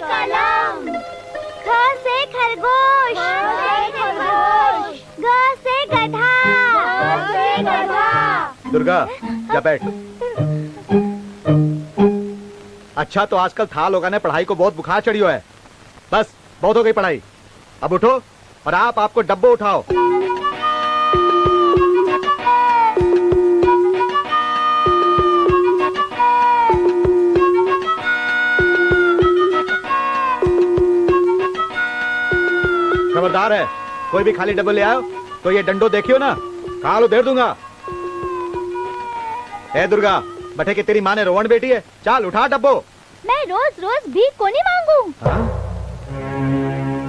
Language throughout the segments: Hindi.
कलम, ख से खरगोश, ग से गधा, दुर्गा जा बैठ। अच्छा तो आजकल था लोगों ने पढ़ाई को बहुत बुखार चढ़ी हुआ है। बस बहुत हो गई पढ़ाई, अब उठो और आपको डब्बो उठाओ। खबरदार है, कोई भी खाली डब्बे ले आओ तो ये डंडो देखियो ना, खालो देर दूंगा। ए दुर्गा, बटे कि तेरी माँ ने रोवन बेटी है, चल उठा डब्बो। मैं रोज रोज भीख को नहीं मांगू।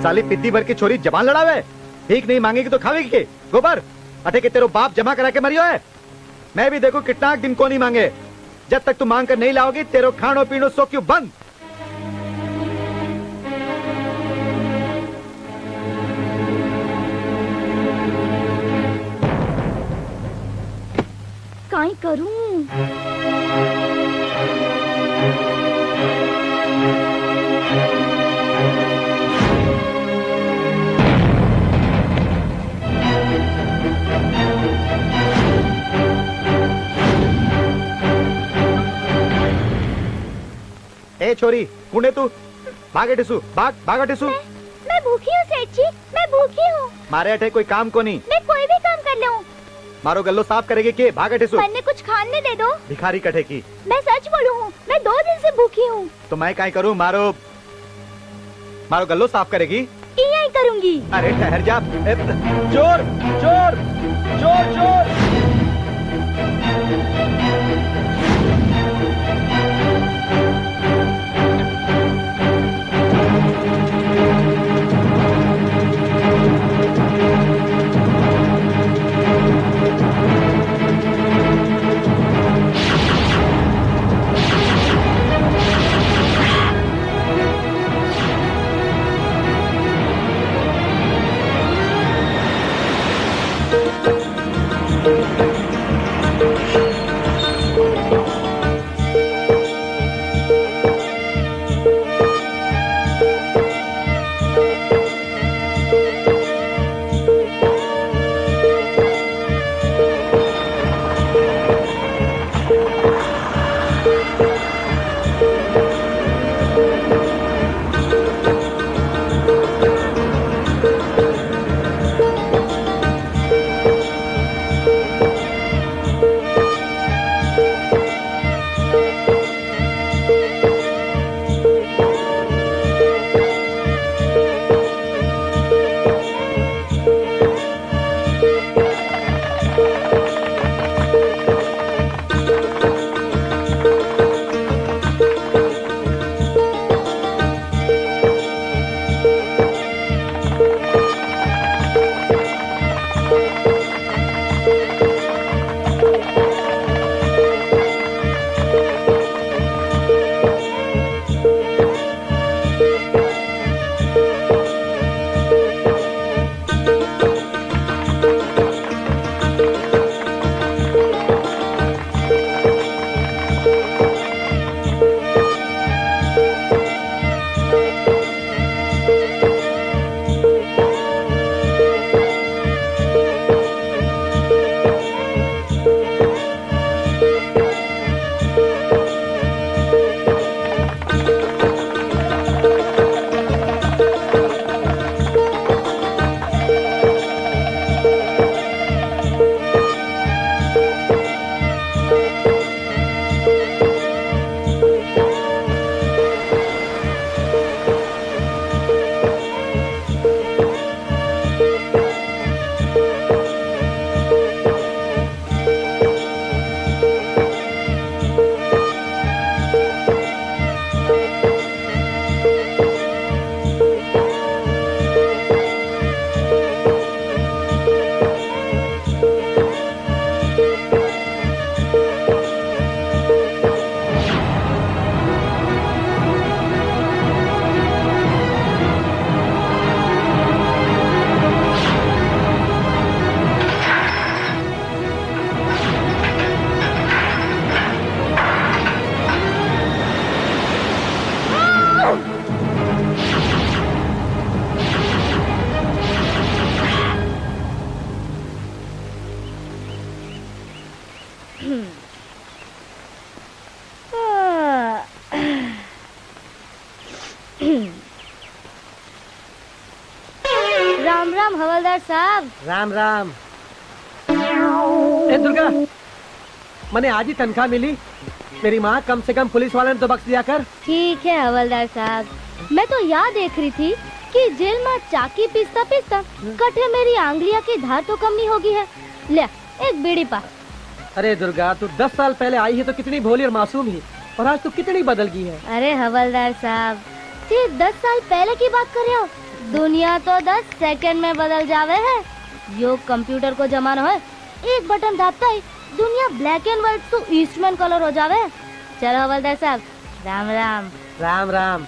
साली पिद्दी भर की छोरी जबान लड़ावे, भीख नहीं मांगेगी तो खावेगी के गोबर। अटे के तेरो बाप जमा करा के मरियो है। मैं भी देखो कितना दिन को नहीं मांगे, जब तक तू मांग कर नहीं लाओगी तेरो खानो पीनो सो क्यों बंद। काई करूं? ए छोरी कुंडे तू भागे टिसू, भागा टिसू। मैं भूखी हूँ सेठ जी, मैं भूखी हूँ। मारे अठे कोई काम को नहीं, मैं कोई भी काम कर लूँ। मारो गल्लो साफ करेगी के भागे टिसू। मैंने कुछ खाने दे दो। भिखारी कटे की। मैं सच बोलू हूँ, मैं 2 दिन से भूखी हूँ। तो मैं क्या करूँ, मारो गल्लो साफ करेगी। यही करूँगी। अरे ठहर जा। चोर चोर चोर चोर। राम राम हवलदार साहब। राम राम। ए दुर्गा, मैंने आज ही तनख्वाह मिली। मेरी माँ कम से कम पुलिस वाले ने तो बख्श दिया कर। ठीक है हवलदार साहब, मैं तो याद देख रही थी कि जेल में चाकी पीसता पीसता कटे मेरी आंगलियां की धार तो कम नहीं होगी है। ले एक बीड़ी पा। अरे दुर्गा, तू 10 साल पहले आई है तो कितनी भोली और मासूम ही, और आज तू कितनी बदल गई है। अरे हवलदार साहब, सिर्फ 10 साल पहले की बात कर रहे हो? दुनिया तो 10 सेकंड में बदल जावे है। यो कंप्यूटर को जमाना है, एक बटन दाबता ही दुनिया ब्लैक एंड व्हाइट तो ईस्टमैन कलर हो जावे। चलो हवलदार साहब, राम राम। राम राम।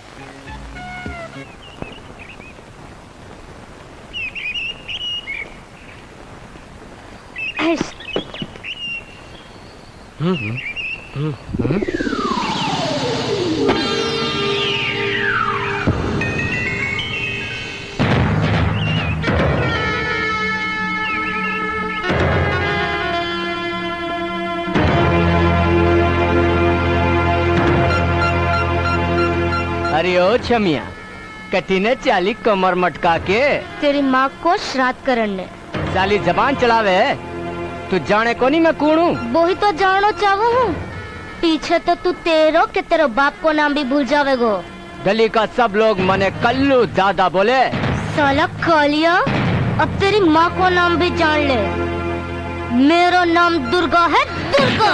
अरे ओ छमिया, कटीने चाली कमर मटका के तेरी माँ को श्राद्ध करने चाली जबान चलावे। तू जाने को नहीं मैं कौन हूँ? वो ही तो जानना चाहू हूँ। पीछे तो तू तेरो के तेरे बाप को नाम भी भूल जावेगो। गली का सब लोग मने कल्लू दादा बोले। साला कालिया, अब तेरी माँ को नाम भी जान ले। मेरा नाम दुर्गा है, दुर्गा।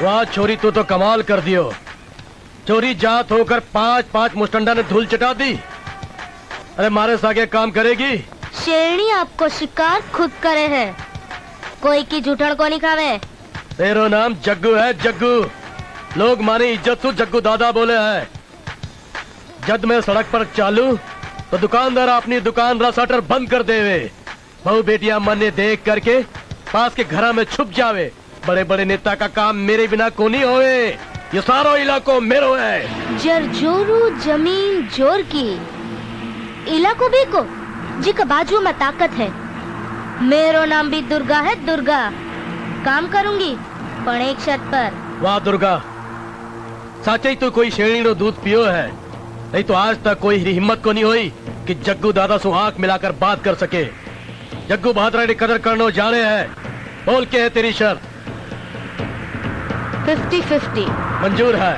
वाह छोरी, तू तो कमाल कर दियो। चोरी जात होकर 5-5 मुस्टंडा ने धूल चटा दी। अरे मारे सागे काम करेगी। शेरनी आपको शिकार खुद करे है, कोई की जुठड़ को नहीं खावे। तेरो नाम जग्गू है, जग्गू। लोग माने इज्जत सु जग्गू दादा बोले है। जब मैं सड़क पर चालू तो दुकानदार अपनी दुकान रा शटर बंद कर देवे। बहु बेटियां मने देख करके पास के घरा में छुप जावे। बड़े बड़े नेता का काम मेरे बिना को नहीं होए। ये सारो इलाको मेरो है। जरजोरू जमीन जोर की इलाको भी को जी का बाजू में ताकत है। मेरो नाम भी दुर्गा है, दुर्गा। काम करूंगी पर एक शर्त पर। वाह दुर्गा, साचे ही तो कोई शेरनी नो दूध पियो है। नहीं तो आज तक कोई हिम्मत को नहीं हुई कि जग्गू दादा सु आंख मिलाकर बात कर सके। जग्गू बहादुर ने कदर करनो जाने है। बोल के है तेरी शर्त? 50-50 मंजूर है।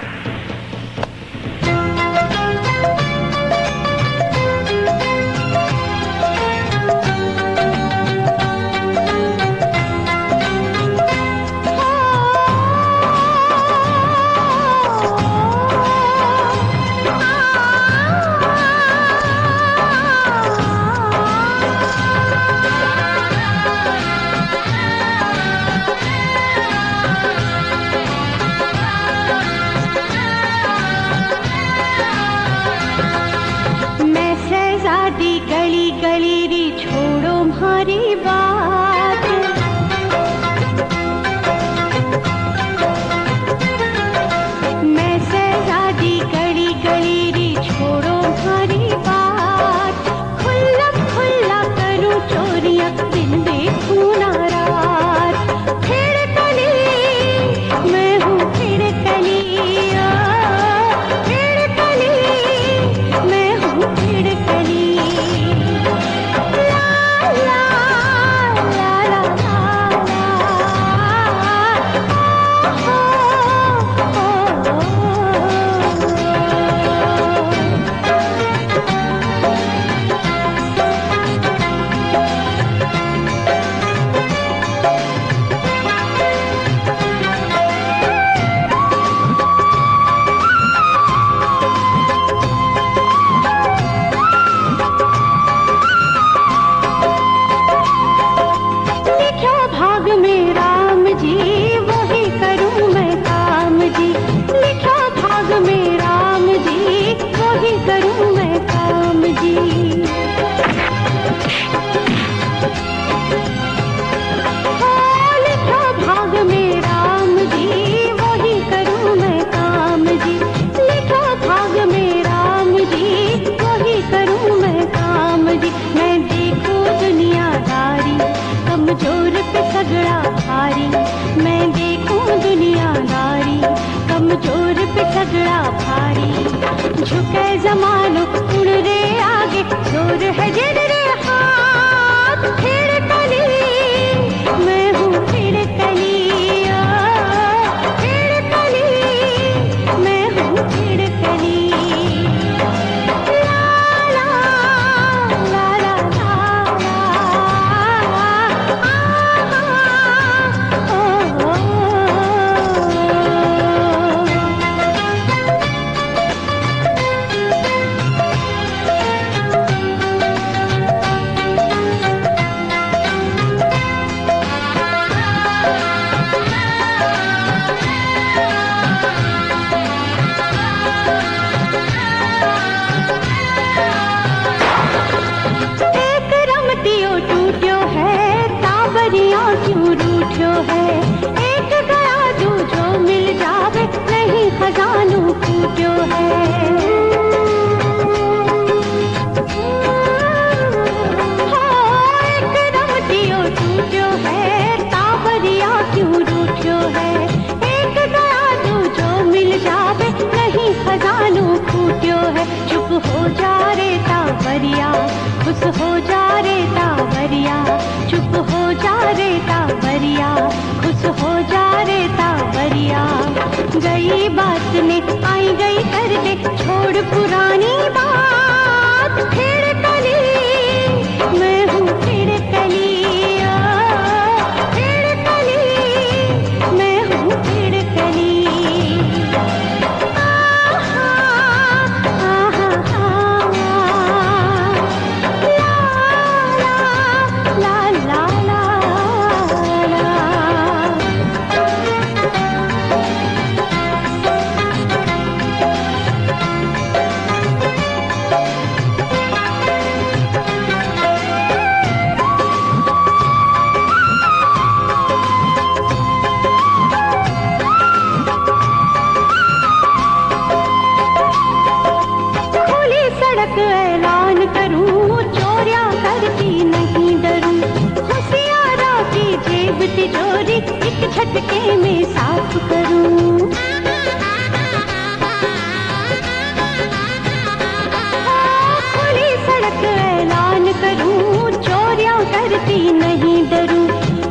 है। एक गया दूजो मिल जावे, नहीं खजानो फूट्यो है। एक रमटियो टूट्यो है, तावरिया क्यों रूठ्यो है। एक गया दूजो मिल जावे, नहीं खजानो फूट्यो है। चुप हो जा रे तावरिया, खुश हो जा रे तावरिया। चुप हो जा रे तावरिया, खुश हो जा रे तावरिया। गई बात में आई गई कर दे, छोड़ पुरानी बात। फिर कली मैं हूँ, फिर कली फिर कली मैं हूँ, फिर कली। आहा, आहा, ला ला ला ला ला। खुली सड़क ऐलान करूं, चोरियां करती नहीं डरूं। होशियारा की जेब तिजोरी एक झटके में साफ करूं। खुली सड़क ऐलान करूं, चोरियां करती नहीं डरूं।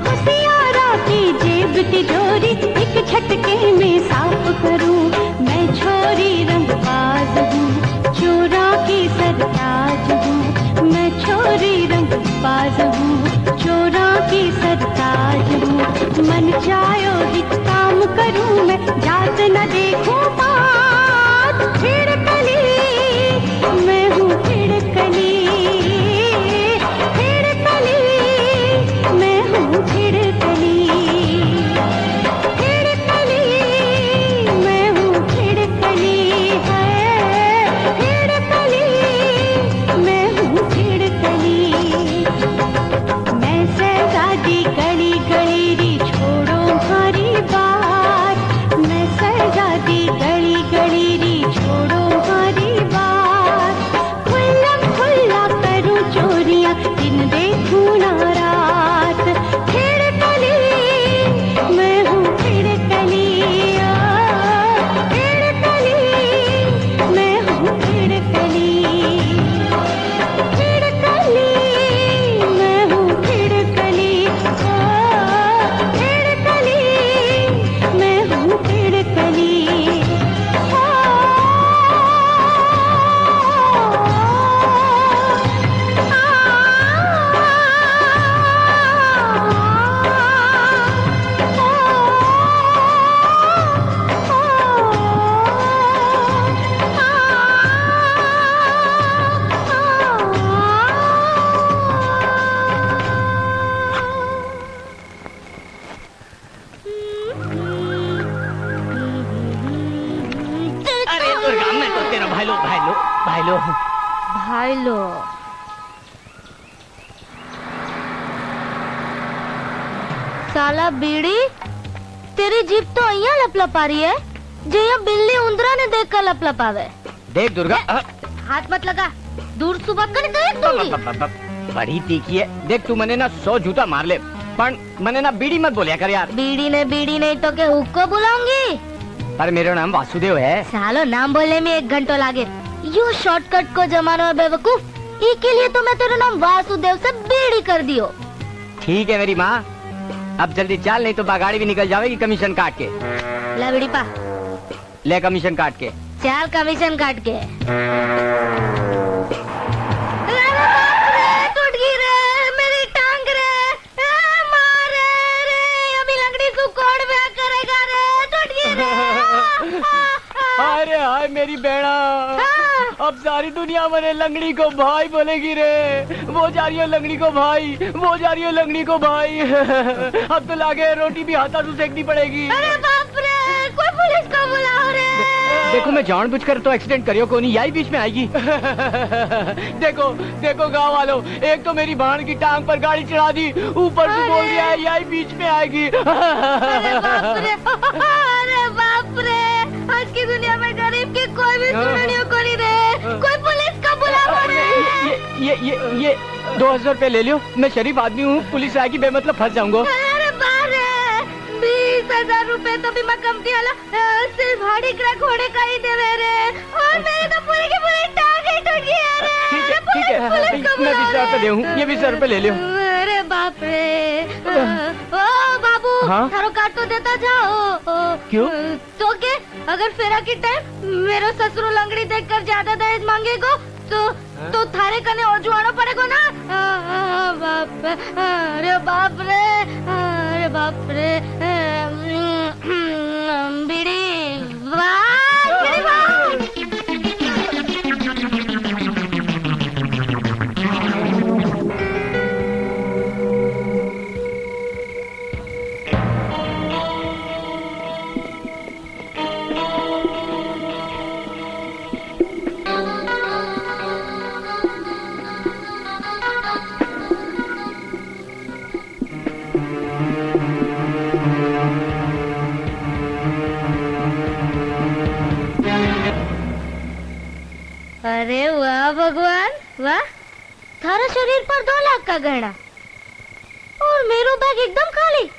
होशियारा की जेब तिजोरी एक झटके में साफ करूं। मैं छोरी रंगबाज हूँ, चोरा की सरताज हूँ। मैं छोरी रंगबाज हूँ, चोरा की सरताज हूँ। मन चाहो ही काम करूँ मैं, जात न देखूं बात। फिर कली मैं हूँ, फिर कली फिर कली मैं हूँ, फिर कली फिर कली मैं हूँ, फिर कली है। फिर कली मैं हूँ, फिर कली। मैं शहजादी गली गली री, छोड़ो हमारी बात। मैं शहजादी गली गली री, छोड़ो हमारी बात। खुल्ला खुल्ला करूं चोरियां, दिन देखूं ना रात। फिर कली मैं हूँ, फिर कली फिर कली मैं हूँ, फिर कली फिर कली मैं हूँ, फिर कली फिर कली मैं हूँ, फिर कली। अरे दुर्गा, मैं तो तेरा भाई लो भाई लो भाई लो। भाई लो। साला बीड़ी, तेरी जीप तो अहिया लपलपा रही है, जया बिल्ली उंदरा ने देख कर लपलपावे। देख दुर्गा, हाथ मत लगा, दूर सुबह कर देख दूंगी। बड़ी तीखी है। देख तू मने ना 100 जूता मार ले, पर मने ना बीड़ी मत बोलिया कर यार। बीड़ी नहीं तो के हुक को बुलाऊंगी। पर मेरा नाम वासुदेव है। सालो नाम बोलने में 1 घंटा लागे। यू शॉर्टकट को जमानो है बेवकूफ। इसके लिए तो मैं तेरा नाम वासुदेव से बीड़ी कर दियो। ठीक है मेरी माँ, अब जल्दी चल, नहीं तो बागाड़ी भी निकल जाएगी कमीशन काट के। ले बीड़ी पा, ले कमीशन काट के। चार कमीशन काट के। टूट गई रे मेरी टांग रे, मारे रे, अभी लंगड़ी को कौन ब्याह करेगा रे। टूट गई रे। अरे हाय मेरी बेड़ा, अब सारी दुनिया मने लंगड़ी को भाई बोलेगी रे। वो जा रही है लंगड़ी को भाई, वो जा रही है लंगड़ी को भाई। अब तो लागे रोटी भी हाथों से सेकनी पड़ेगी। अरे बाप रे, कोई पुलिस को बुलाओ रे। देखो मैं जानबूझकर तो एक्सीडेंट करियो को नहीं, यही बीच में आएगी। देखो देखो गाँव वालों, एक तो मेरी बहन की टांग पर गाड़ी चढ़ा दी, ऊपर से बोल दिया है यही बीच में आएगी। अरे बाप रे, आज की दुनिया में गरीब की कोई भी सुनने को नहीं दे, कोई पुलिस का बुलावा नहीं। ये 2000 रुपए ले लियो, मैं शरीफ आदमी हूँ, पुलिस आएगी बेमतलब फंस जाऊंगा। अरे बारे 20,000 रुपए तो भी मैं कंपनी वाला सिर्फ भाड़ी का घोड़े का ही दे रहे रे, और मेरी तो पूरी की पूरी टांग ही टूट गई है। ठीक है मैं 20,000 रुपए दे हूँ, ये 20,000 रुपए ले लियो। अरे बाप रे, ओ बाबू, थारो कार्ड तो देता जाओ। क्यों? तो के अगर फेरा की टाइम मेरो ससुरो लंगड़ी देखकर ज्यादा दहेज मांगेगो तो थारे कने और जुआना पड़ेगा ना। बाप रे, अरे बाप रे, अरे बाप रे, बीड़ी वाह, बीड़ी वाह। अरे वाह भगवान वाह, थारा शरीर पर 2 लाख का गहना और मेरो बैग एकदम खाली।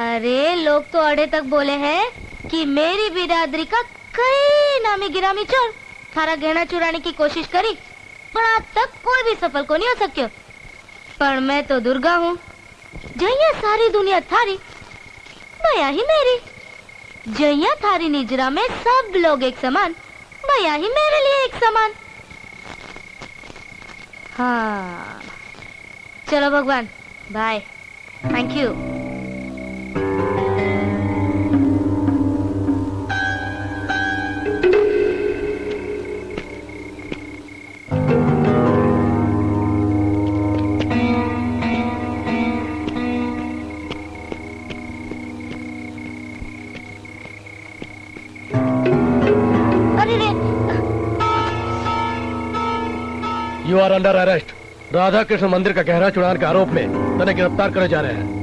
अरे लोग तो अड़े तक बोले हैं कि मेरी बिरादरी का कई नामी गिरामी चोर थारा गहना चुराने की कोशिश करी, पर आज तक कोई भी सफल को नहीं हो सक्यो। पर मैं तो दुर्गा हूँ, जैया सारी दुनिया थारी, बया ही मेरी। जैया थारी निजरा में सब लोग एक समान, भैया ही मेरे लिए एक समान। हाँ चलो भगवान, bye, thank you. You are under arrest. Radha Krishna मंदिर का गहरा चुरान के आरोप में तने गिरफ्तार करे जा रहे हैं।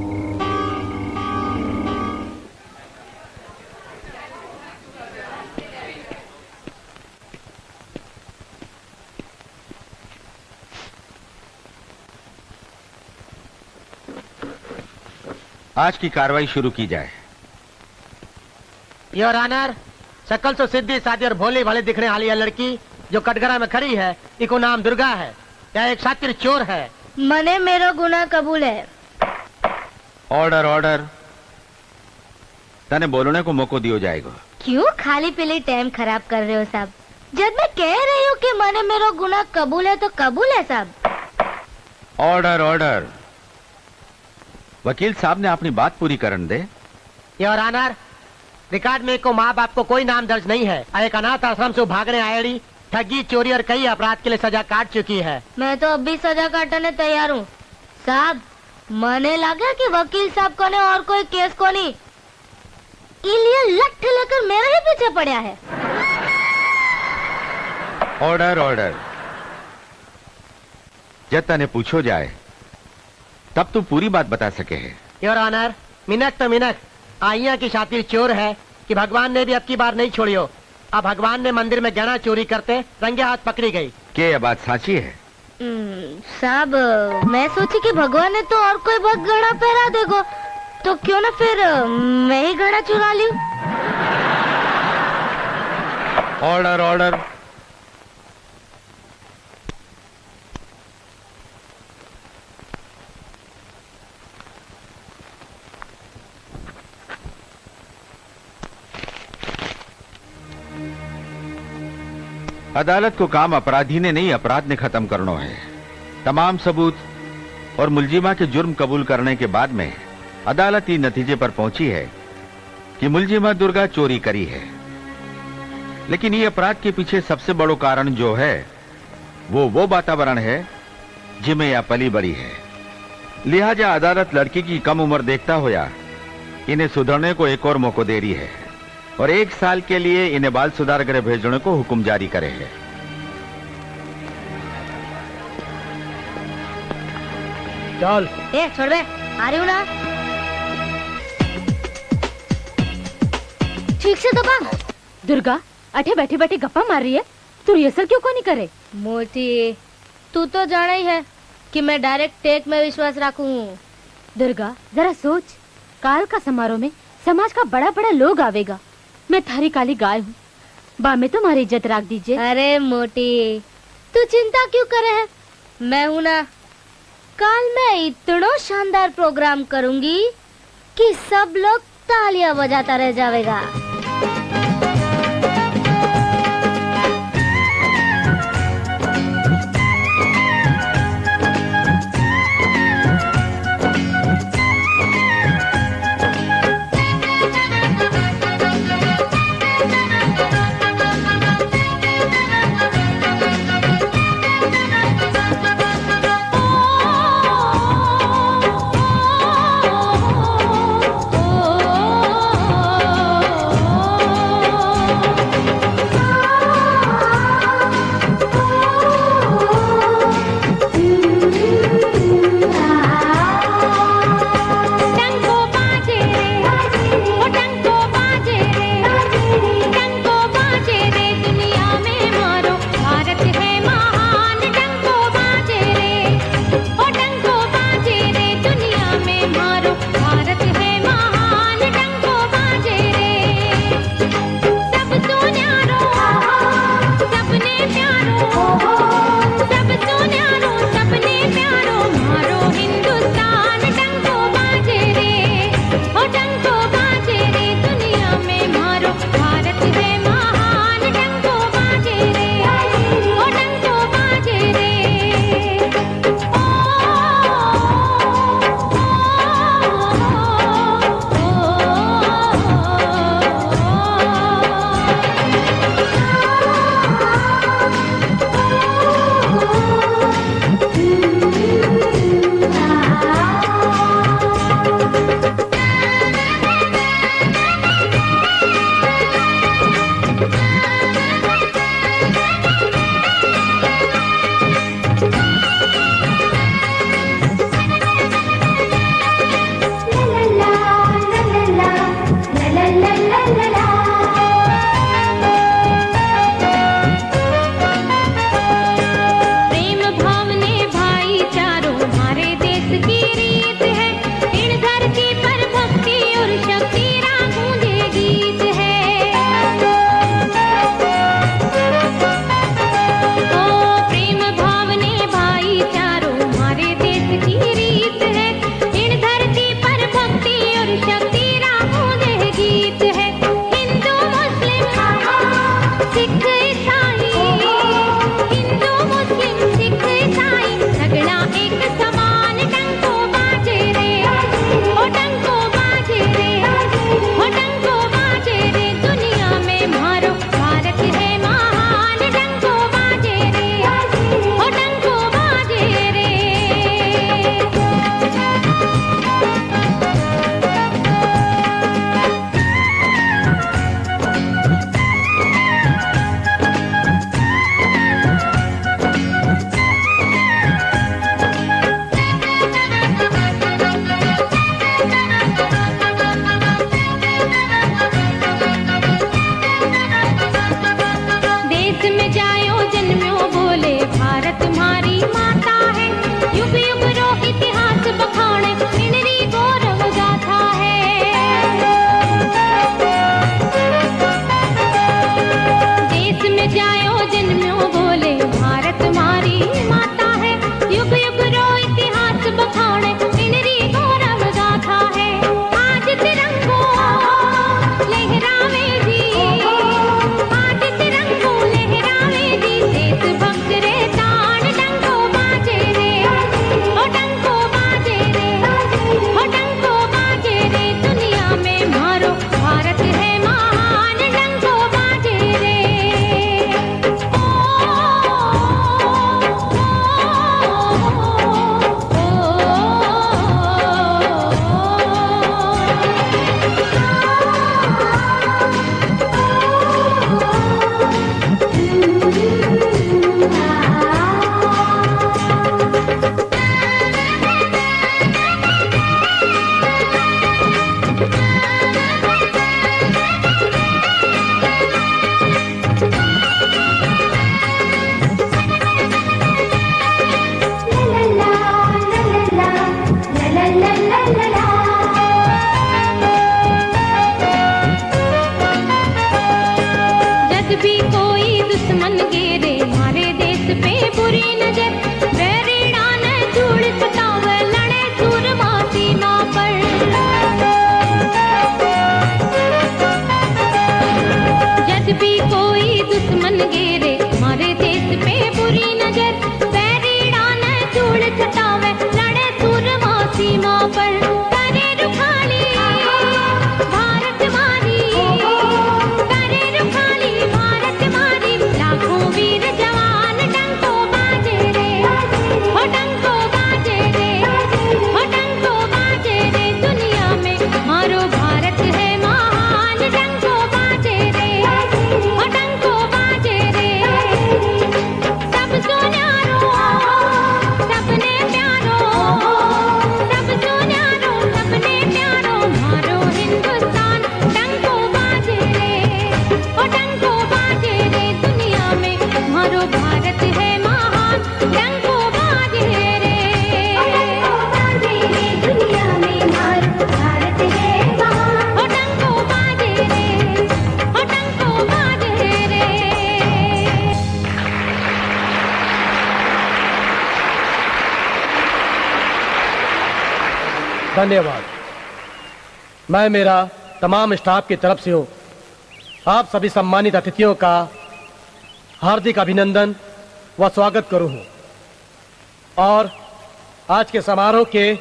आज की कार्रवाई शुरू की जाए। योर ऑनर, शकल तो सीधी सादी और भोली भाली दिखने वाली है लड़की जो कटघरा में खड़ी है, इको नाम दुर्गा है, क्या एक शातिर चोर है। मने मेरो गुनाह कबूल है। ऑर्डर ऑर्डर, तने बोलने को मौको दियो जाएगा। क्यों खाली पीली टाइम खराब कर रहे हो साहब? जब मैं कह रही हूँ कि मने मेरो गुनाह कबूल है तो कबूल है साहब। ऑर्डर ऑर्डर, वकील साहब ने अपनी बात पूरी करने दे। योर ऑनर, रिकॉर्ड में को माँ बाप को कोई नाम दर्ज नहीं है। एक अनाथ आश्रम से भागने आयड़ी ठगी चोरी और कई अपराध के लिए सजा काट चुकी है। मैं तो अब भी सजा काटने तैयार हूँ साहब। मने लगा कि वकील साहब को ने और कोई केस को नहीं, इलिए लठ लेकर मेरे ही पीछे पड़ा है। ऑर्डर ऑर्डर, जब तने पूछो जाए तब तू पूरी बात बता सके है। योर ऑनर, मिनट तो मिनट, आइया की शातिर चोर है कि भगवान ने भी अब की बार नहीं छोड़ियो। अब भगवान ने मंदिर में गहना चोरी करते रंगे हाथ पकड़ी गई। क्या यह बात साची है? साहब, मैं सोची कि भगवान ने तो और कोई बहुत गहना पहरा देगो, तो क्यों ना फिर मैं ही गहना चुरा लूं। ऑर्डर ऑर्डर, अदालत को काम अपराधी ने नहीं अपराध ने खत्म करना है। तमाम सबूत और मुलजिमा के जुर्म कबूल करने के बाद में अदालत इस नतीजे पर पहुंची है कि मुलजिमा दुर्गा चोरी करी है। लेकिन ये अपराध के पीछे सबसे बड़ो कारण जो है वो वातावरण है जिसमें यह पली बड़ी है। लिहाजा अदालत लड़की की कम उम्र देखता हुआ इन्हें सुधरने को एक और मौका दे रही है। और 1 साल के लिए इन्हें बाल सुधार गृह भेजने को हुक्म जारी करे है। चल छोड़ बे, आ रही हूँ ना। ठीक से दबा। दुर्गा अठे बैठे बैठे गप्पा मार रही है, तू रिहर्सल क्यों को नहीं करे? मोटी, तू तो जाना ही है कि मैं डायरेक्ट टेक में विश्वास रखूं। दुर्गा जरा सोच, काल का समारोह में समाज का बड़ा बड़ा लोग आवेगा, मैं थारी काली गाय हूँ, बा में तुम्हारी इज्जत रख दीजिए। अरे मोटी, तू चिंता क्यों करे है, मैं हूँ ना। कल मैं इतना शानदार प्रोग्राम करूंगी कि सब लोग तालियां बजाता रह जाएगा। धन्यवाद। मैं मेरा तमाम स्टाफ की तरफ से हूँ आप सभी सम्मानित अतिथियों का हार्दिक अभिनंदन व स्वागत करूँ हूँ और आज के समारोह के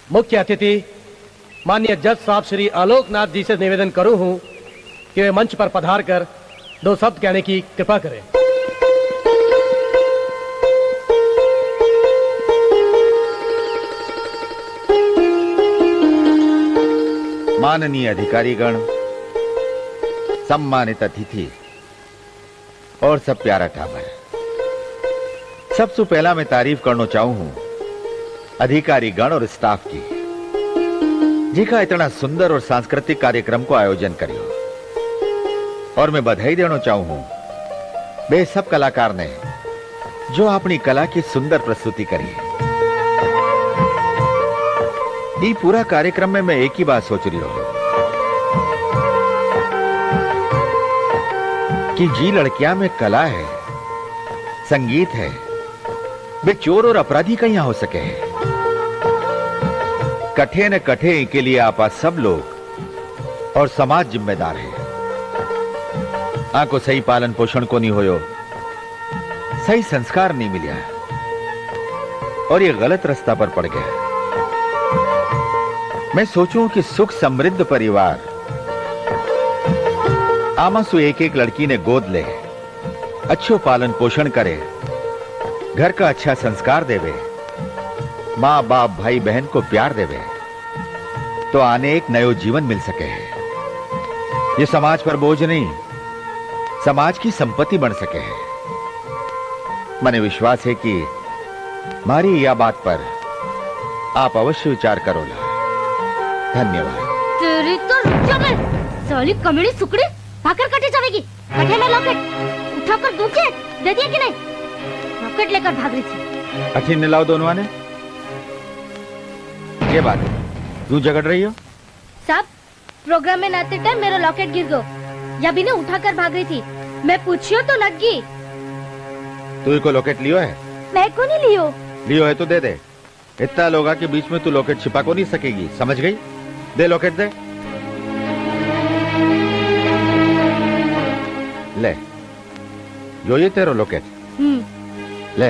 मुख्य अतिथि माननीय जज साहब श्री आलोकनाथ जी से निवेदन करूँ हूँ कि वे मंच पर पधार कर 2 शब्द कहने की कृपा करें। माननीय अधिकारीगण, सम्मानित अतिथि और सब प्यारा टाबर, सबसे पहला मैं तारीफ करना चाहूं हूं अधिकारीगण और स्टाफ की, जिका इतना सुंदर और सांस्कृतिक कार्यक्रम को आयोजन करियो। और मैं बधाई देना चाहूं हूं वे सब कलाकार ने जो अपनी कला की सुंदर प्रस्तुति करी। ये पूरा कार्यक्रम में मैं एक ही बात सोच रही हूं कि जी लड़कियां में कला है, संगीत है, वे चोर और अपराधी कहीं हो सके हैं। कठे न कठे के लिए आपा सब लोग और समाज जिम्मेदार है। आको सही पालन पोषण को नहीं होयो, सही संस्कार नहीं मिलिया और ये गलत रास्ता पर पड़ गया। मैं सोचूं कि सुख समृद्ध परिवार आमासु एक एक लड़की ने गोद ले, अच्छो पालन पोषण करे, घर का अच्छा संस्कार देवे, माँ बाप भाई बहन को प्यार देवे, तो आने एक नयो जीवन मिल सके। ये समाज पर बोझ नहीं, समाज की संपत्ति बन सके। मने विश्वास है कि मारी यह बात पर आप अवश्य विचार करोला। धन्यवाद। तेरी तो जमे साली कमीनी सुकड़ी भाकर कटे जाएगी। कटे में लॉकेट उठाकर दूंखे दे दिया कि नहीं? लॉकेट लेकर भाग रही थी। अठी ने लाओ दोनों आने। ये बात है, क्यों झगड़ रही हो? साहब, प्रोग्राम में नाते टाइम मेरा लॉकेट गिर गयो। या भी ने उठाकर भाग रही थी। मैं पूछियो तो नग्गी। तू को लॉकेट लियो है? मैं को नहीं लियो। लियो है तो दे दे। इतना लोगों के बीच में तू लॉकेट छिपा को नहीं सकेगी, समझ गई? दे लॉकेट दे। ले, यो ये तेरो लॉकेट। ले।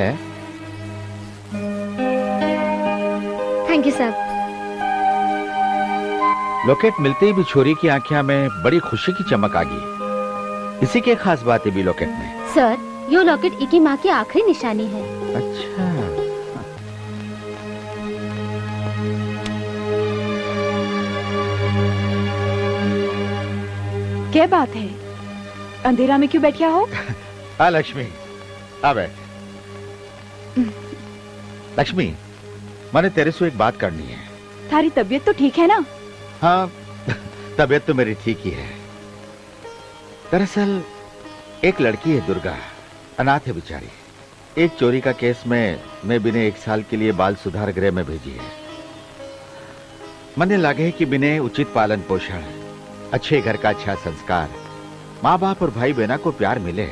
Thank you sir. लॉकेट मिलते ही भी छोरी की आंखों में बड़ी खुशी की चमक आ गई। इसी के खास बात है भी लॉकेट में। सर, यो लॉकेट इकी माँ की आखिरी निशानी है। अच्छा। क्या बात है? अंधेरा में क्यों बैठिया हो? हाँ लक्ष्मी, आ बैठ। लक्ष्मी, मैंने तेरे से एक बात करनी है। थारी तबीयत तो ठीक है ना? हाँ, तबीयत तो मेरी ठीक ही है। दरअसल एक लड़की है दुर्गा, अनाथ है बेचारी। एक चोरी का केस में मैं बिने 1 साल के लिए बाल सुधार गृह में भेजी है। मने लगे कि बिने उचित पालन पोषण, अच्छे घर का अच्छा संस्कार, माँ बाप और भाई बहना को प्यार मिले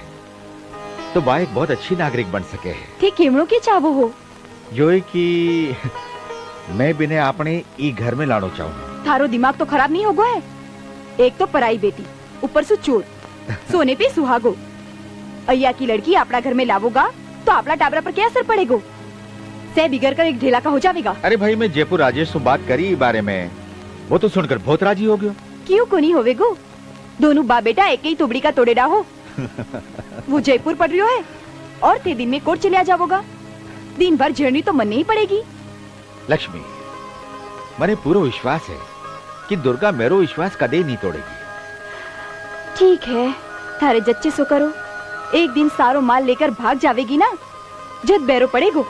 तो बा एक बहुत अच्छी नागरिक बन सके। ठीक केमड़ो की चावो हो? जो है कि मैं बिने अपने ई घर में लाना चाहूँ। थारो दिमाग तो खराब नहीं होगा है? एक तो पराई बेटी, ऊपर से चोर, सोने पे सुहागो। अय्या की लड़की अपना घर में लावोगा तो अपना टाबरा पर क्या असर पड़ेगा? से बिगड़ कर एक ढेला का हो जाएगा। अरे भाई, मैं जयपुर राजेश से बात करी इस बारे में, वो तो सुनकर बहुत राजी हो गयो। क्यों को नहीं होवेगो? दोनों बाप बेटा एक ही तुबड़ी का तोड़ेड़ा हो। वो जयपुर पड़ रही है और ते दिन में कोर्ट चले आ जाओगा। दिन भर झेड़नी तो मन नहीं पड़ेगी। लक्ष्मी, मने पूरा विश्वास है कि दुर्गा मेरो विश्वास कदे नहीं तोड़ेगी। ठीक है, थारे जच्चे सो करो। एक दिन सारो माल लेकर भाग जावेगी ना, जद बैरो पड़ेगो।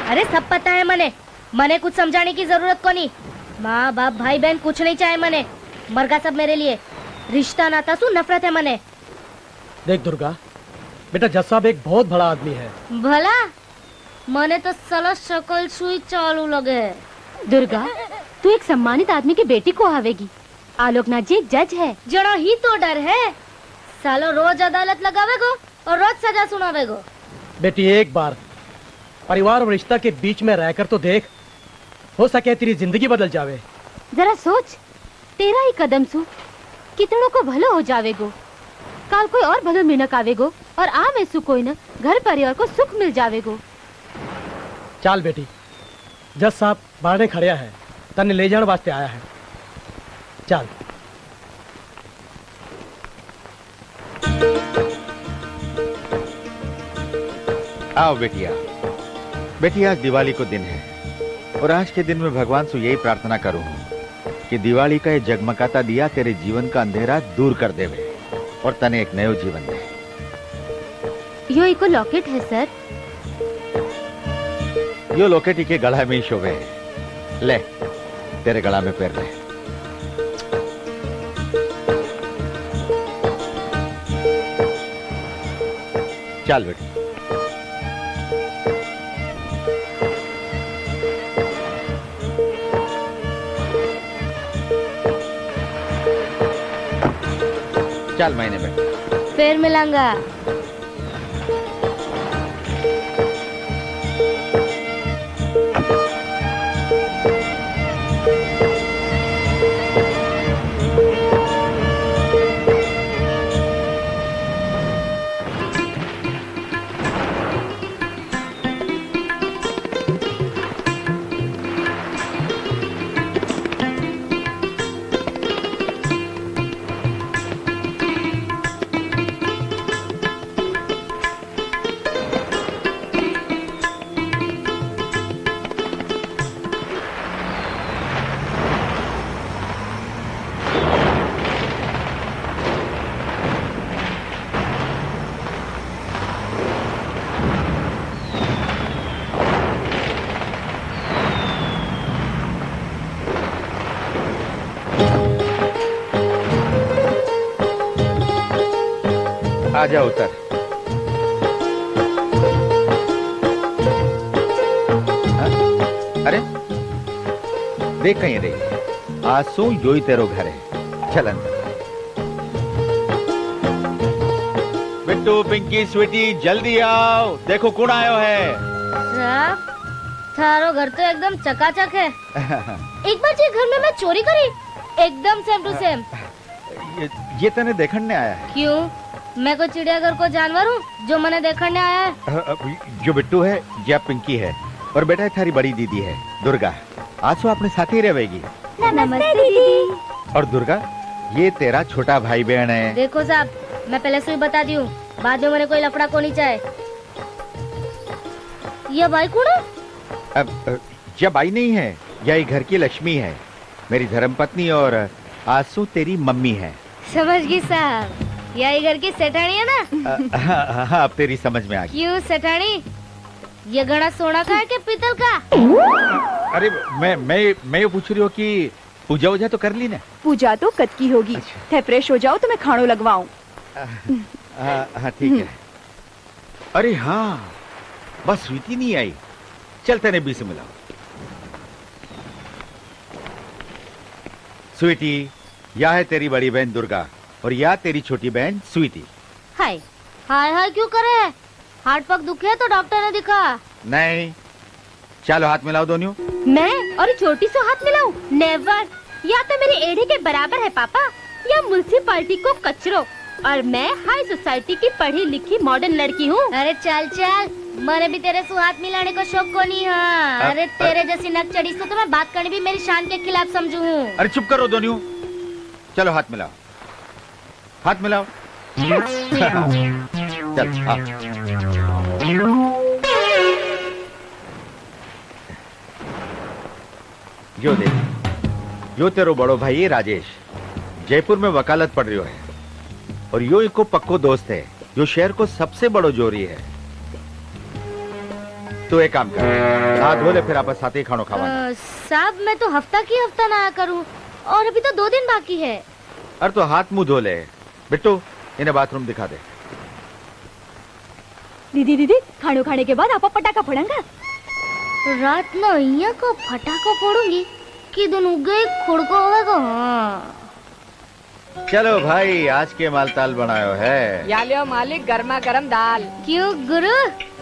अरे सब पता है मने कुछ समझाने की जरूरत को नहीं। माँ बाप भाई बहन कुछ नहीं चाहे मने, मरगा सब मेरे लिए। रिश्ता नाता सु नफरत है मने। देख दुर्गा, बेटा जज साहब एक बहुत बड़ा आदमी है। भला मने तो साला शकल सुई चालू लगे। दुर्गा, तू एक सम्मानित आदमी की बेटी को आवेगी। आलोकनाथ जी एक जज है। जड़ा ही तो डर है। सालो रोज अदालत लगावेगो और रोज सजा सुनावेगो। बेटी एक बार परिवार और रिश्ता के बीच में रहकर तो देख, हो सके तेरी जिंदगी बदल जावे। जरा सोच, तेरा ही कदम सु कितनों को भलो हो जावेगो, काल कोई और भलो मिनक आवेगो और आ में सु कोई न घर परिवार को सुख मिल जावेगो। चाल बेटी, जज साहब बाहर खड़े है, तन्ने ले जाने वास्ते आया है। चल। आओ बेटिया। बेटी, आज दिवाली को दिन है और आज के दिन में भगवान से यही प्रार्थना करूं कि दिवाली का ये जगमगाता दिया तेरे जीवन का अंधेरा दूर कर देवे और तने एक नयो जीवन दे। यो एको लॉकेट है सर। यो लॉकेट के गला में ही शोभे। ले, तेरे गला में पैर ले। चल बेटी। चल महीने में फिर मिलांगा। आजा उतर। अरे देख कहीं रे, आसू यो ही तेरो घर है। चल अंदर। बिट्टू, पिंकी, स्वीटी, जल्दी आओ, देखो कौन आयो है। साहब, थारो घर तो एकदम चकाचक है। एक बार जे घर में मैं चोरी करी, एकदम सेम टू सेम। ये तने देखने आया है। क्यों? मैं कोई चिड़ियाघर को जानवर हूँ जो मैंने देखने आया है? जो बिट्टू है, या पिंकी है, और बेटा थारी बड़ी दीदी है दुर्गा। आज तो अपने साथ ही रहेगी। नमस्ते दीदी। और दुर्गा, ये तेरा छोटा भाई बहन है। देखो साहब, मैं पहले से ही बता दी हूँ, बाद में मैंने कोई लफड़ा को नहीं चाहे। ये भाई कौन है? अब जब भाई नहीं है, यही घर की लक्ष्मी है, मेरी धर्मपत्नी, और आंसू तेरी मम्मी है। समझ गई साहब, यही घर की सेठानी है ना? हाँ, अब तेरी समझ में आ गई। क्यों सेठानी, ये घड़ा सोना का है कि पीतल का? अरे मैं ये पूछ रही हूँ कि पूजा वूजा तो कर ली ना? पूजा तो कद की होगी। थे फ्रेश हो जाओ तो मैं खानो लगवाऊं। हाँ ठीक है। अरे हाँ, बस स्वीटी नहीं आई। चल तेने बी से मिलाओ। स्वीटी, यह है तेरी बड़ी बहन दुर्गा और यह तेरी छोटी बहन स्वीटी। हाय हाय हाय क्यों करे? हाथ पग दुखे तो डॉक्टर ने दिखा। नहीं, चलो हाथ मिलाओ दोनों। मैं और छोटी से हाथ मिलाऊं? नेवर। या तो मेरे एड़े के बराबर है पापा, या म्युनिसिपैलिटी को कचरो, और मैं हाई सोसाइटी की पढ़ी लिखी मॉडर्न लड़की हूँ। अरे चल चल, मैंने भी तेरे से हाथ मिलाने को शौक को नहीं है। अरे तेरे जैसी नक चढ़ी तो मैं बात करनी भी मेरी शान के खिलाफ समझू हूँ। अरे चुप करो दोनों, चलो हाथ मिलाओ, हाथ मिलाओ। चल हाँ। यो देख, यो तेरो बड़ो भाई राजेश जयपुर में वकालत पढ़ रही है, और यो इको पक्को दोस्त है, यो शहर को सबसे बड़ो जोरी है। तो एक काम कर, हाथ धो ले, फिर आपस साथ ही खानो खावा। साहब, मैं तो हफ्ता की हफ्ता ना करूं, और अभी तो 2 दिन बाकी है। अरे तो हाथ मुंह धो ले। बिट्टू, इन्हें बाथरूम दिखा दे। दीदी दीदी, खानो खाने के बाद आप पटाखा फोड़ेंगे? रात में अहिया को फटाको फोड़ूंगी कि दिन उगे खुड़को होगा। हाँ चलो भाई, आज के मालताल बनायो है। या लियो मालिक गर्मा गर्म दाल। क्यों गुरु,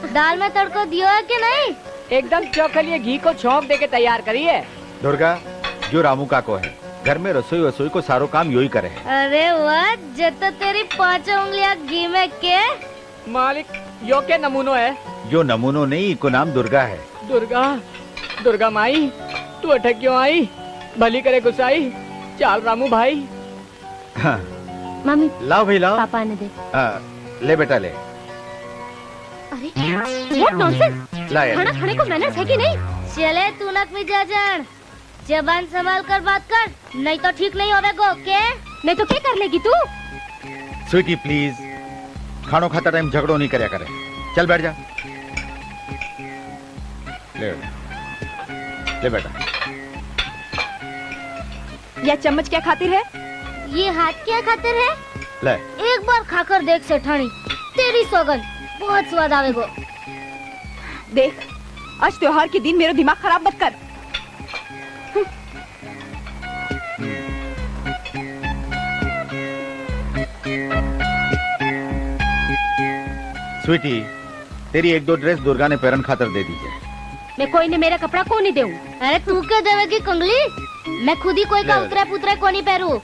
दाल में तड़को दियो है कि नहीं? एकदम चौखलिए घी को छौंक दे के तैयार करी है। दुर्गा, जो रामू का को है, घर में रसोई वसोई को सारो काम यू ही करे। अरे वाह, जो तो तेरी 5 उंगलियां घी में के। मालिक, यो के नमूनो है? जो नमूनो नहीं, को नाम दुर्गा है। दुर्गा, दुर्गा माई, तू अटक क्यों आई? भली करे गुस्साई, चाल रामू भाई। हाँ। मम्मी, लाओ भाई लाओ। पापा ने दे। ले बेटा ले। अरे व्हाट नॉनसेंस। ला यार। खाना खाने को मैनर्स है कि नहीं? चले तू नक में जा जान, जबान संभाल कर बात कर, नहीं तो ठीक नहीं होगा। के नहीं तो क्या कर लेगी तू? स्वीटी प्लीज, खानो खाता टाइम झगड़ो नहीं करया करे। चल बैठ जा। ले बेटा। यह चम्मच क्या खातिर है? ये हाथ क्या खातिर है? ले। एक बार खाकर देख सेठानी, तेरी सौगंध बहुत स्वाद आवेगो। देख, आज त्योहार के दिन मेरा दिमाग खराब मत कर। स्वीटी, तेरी 1-2 ड्रेस दुर्गा ने पेरन खातर दे दी है। मैं कोई ने मेरा कपड़ा को नहीं देऊं। अरे तू क्या देवेगी कंगली? मैं खुद ही कोई का उतरा पुतरा को नहीं पहरू।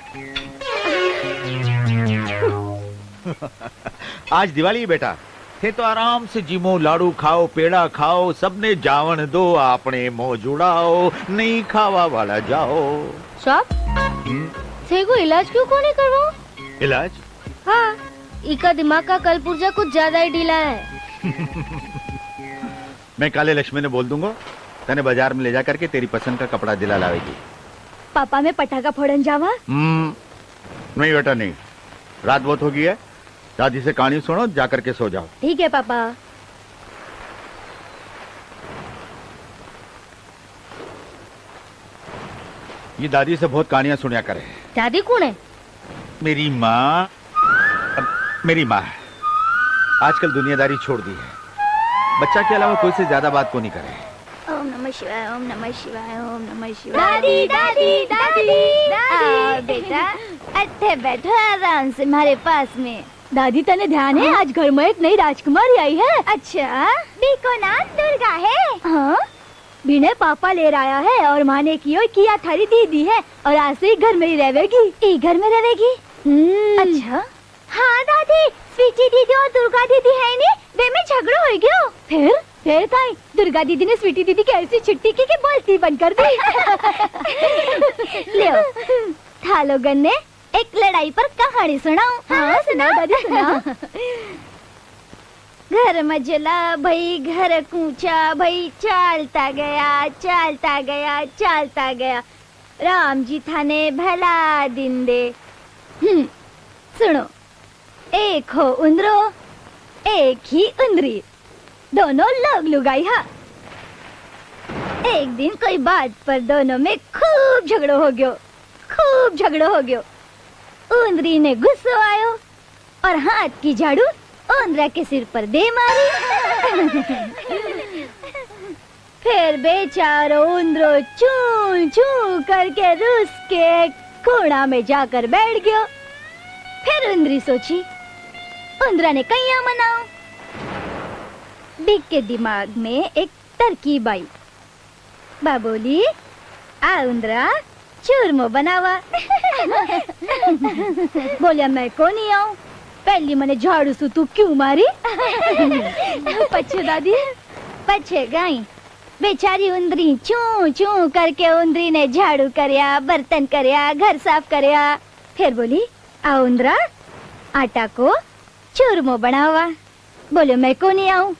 आज दिवाली बेटा, थे तो आराम से जीमो, लाडू खाओ, पेड़ा खाओ, सबने जावन दो, आपने मोह जुड़ाओ, नहीं खावा वाला जाओ। शॉप थे को इलाज क्यों को नहीं करवाओ? इलाज? हाँ, इका दिमाग का कल पुर्जा कुछ ज्यादा ही ढीला है। मैं काले लक्ष्मी ने बोल दूंगा, तने बाजार में ले जा करके तेरी पसंद का कपड़ा दिला लावेगी। पापा में पटाखा फोड़न जावा? नहीं बेटा नहीं, रात बहुत हो गई है, दादी से कहानी सुनो, जा करके सो जाओ। ठीक है पापा। ये दादी से बहुत कहानियां सुनिया करे। दादी कौन है? मेरी माँ। मेरी माँ आजकल दुनियादारी छोड़ दी है, बच्चा के अलावा कोई से ज्यादा बात को नहीं करे। ओम नमः शिवाय, ओम नमः शिवाय, ओम नमः शिवाय। दादी दादी दादी दादी। बेटा अट्ठे बैठो आराम से हमारे पास में। दादी तने ध्यान है, आज घर में एक नई राजकुमारी आई है। अच्छा, बीको नाम दुर्गा है। हाँ, बिने पापा ले आया है और माँ ने किया थारी दीदी है, और आज से घर में ही रहेगी। घर में रहेगी? अच्छा। हाँ दादी, स्वीटी दीदी और दुर्गा दीदी है नी, वे में झगड़ो हो गयो। फिर काई दुर्गा दीदी ने स्वीटी दीदी की ऐसी छिट्टी की बोलती बंद कर दी। ले थालो गन्ने एक लड़ाई पर कहानी सुनाओ। हाँ सुनाओ दादी सुनाओ। घर मजला भई घर कूचा भई, चालता गया राम जी थाने भला दिन दे। सुनो, एक हो उंदरो, एक ही उंदरी, दोनों लोग लुगाई। हा, एक दिन कोई बात पर दोनों में खूब झगड़ो हो गयो। उंदरी ने गुस्सा आयो और हाथ की झाड़ू उंदरा के सिर पर दे मारी। फिर बेचारो उंदरो चू चू करके रूस के कोना में जाकर बैठ गयो। फिर उंदरी सोची, उंदरा ने कैया मनाओ। बिग के दिमाग में एक तरकीब आई। बाबोली, आ उंदरा चूरमो बनावा। बोलिया, मैं को नहीं आऊं, पहली मने झाड़ू सु तू क्यों मारी? पछे दादी, पछे गाई। बेचारी उंदरी चू चू करके उंदरी ने झाड़ू करया, बर्तन करया, घर साफ करया। फिर बोली, आ उंदरा आटा को चूरमो बनावा। बोले, मैं को नहीं आऊं,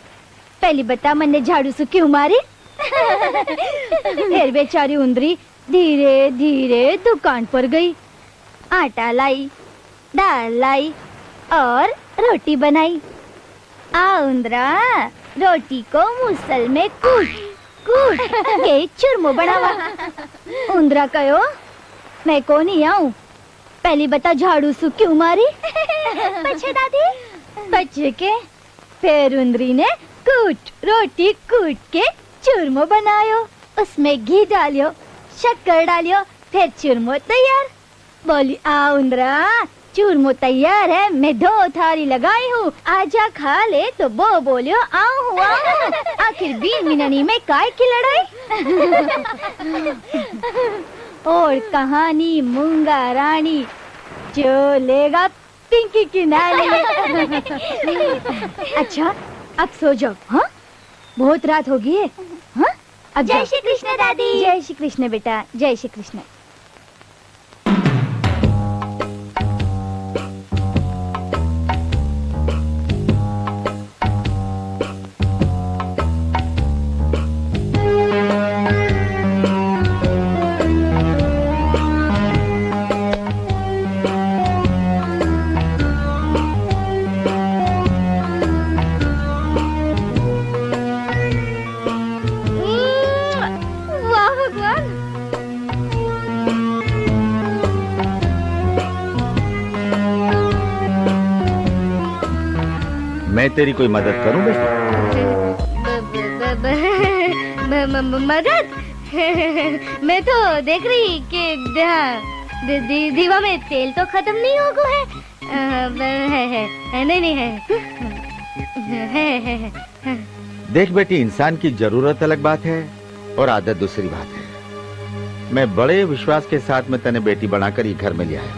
पहली बता मैंने झाड़ू से क्यों मारी? फिर बेचारी उंदरी धीरे धीरे दुकान पर गई, आटा लाई, दाल लाई और रोटी बनाई। आ उंदरा रोटी को मुसल में कूट के चूरमो बनावा। उंदरा कहो, मैं को नहीं आऊं, पहली बता झाड़ू से क्यों मारी? बच्चे दादी, बच्चे के। फिर उंदरी ने रोटी कूट के चूरमो बनायो, उसमें घी डालियो, शक्कर डालियो, फिर चूरमो तैयार। बोली आओ इंद्रा, चूरमो तैयार है, मैं 2 थाली लगाई हूँ, आजा खा ले। तो वो बोलियो आऊँ हुआ, आखिर 20 मिनट में काय की लड़ाई। और कहानी मूंगा रानी, जो लेगा पिंकी की नानी। अच्छा अब सो जाओ, हाँ बहुत रात हो गई है। हाँ अब जय श्री कृष्ण दादी। जय श्री कृष्ण बेटा, जय श्री कृष्ण। मैं तेरी कोई मदद करूं बेटा? मदद? मैं तो देख रही कि दीवा में तेल तो खत्म नहीं हो गया है। नहीं है। देख बेटी, इंसान की जरूरत अलग बात है और आदत दूसरी बात है। मैं बड़े विश्वास के साथ में तने बेटी बनाकर ये घर में ले आया।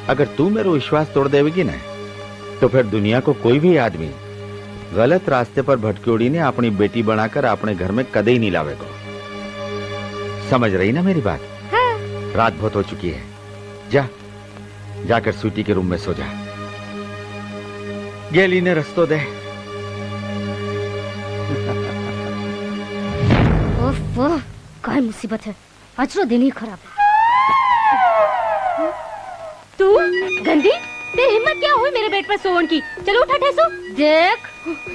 अगर तू मेरा विश्वास तोड़ देगी ना, तो फिर दुनिया को कोई भी आदमी गलत रास्ते पर भटकी ने अपनी बेटी बनाकर अपने घर में कदे ही नहीं लावेगा। समझ रही ना मेरी बात? हाँ। रात बहुत हो चुकी है, जाकर स्वीटी के रूम में सो जा। गेली ने रस्तो दे। ओह, काय मुसीबत है, आज तो दिन ही खराब है। तू गंदी, तेरी हिम्मत क्या हुई मेरे बेड पर सोवन की? चलो उठा ठेसो। देख,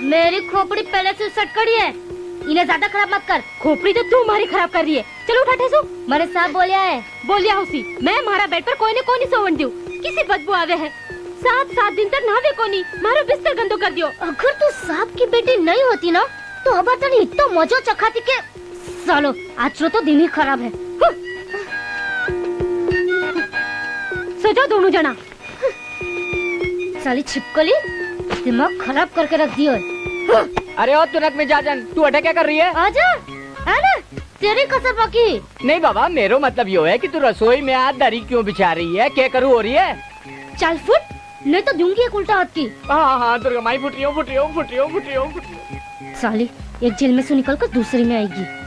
मेरी खोपड़ी पहले से सटकड़ी है, इन्हें ज्यादा खराब मत कर। खोपड़ी तो तू हमारी खराब कर रही है। चलो उठा ठेसो। मैंने साफ बोलिया उसी मैं मारा बेड पर कोई ने सोवन दियो, किसी बदबू आवे है। 7 दिन तक नहावे कोनी, मारो बिस्तर गंदो कर दियो। अगर तू सांप की बेटी नहीं होती ना, तो अब तनी इतना मजा चखाती के सालो। आज तो दिन ही खराब है। सो जाओ दोनों जना। साली छिपकली, दिमाग खराब करके रख दियो। अरे ओ तुरंत में जाजन, तू अटक क्या कर रही है? आजा, आना, तेरी कसर पकी। नहीं बाबा, मेरो मतलब यो है कि तू रसोई में आज दरी क्यों बिछा रही है? क्या करूँ हो रही है? चल फुट, नहीं तो दूंगी एक उल्टा हाथ की। हाँ दुर्गा माई, फुट रही हूँ। साली एक जेल में से निकल कर दूसरी में आएगी।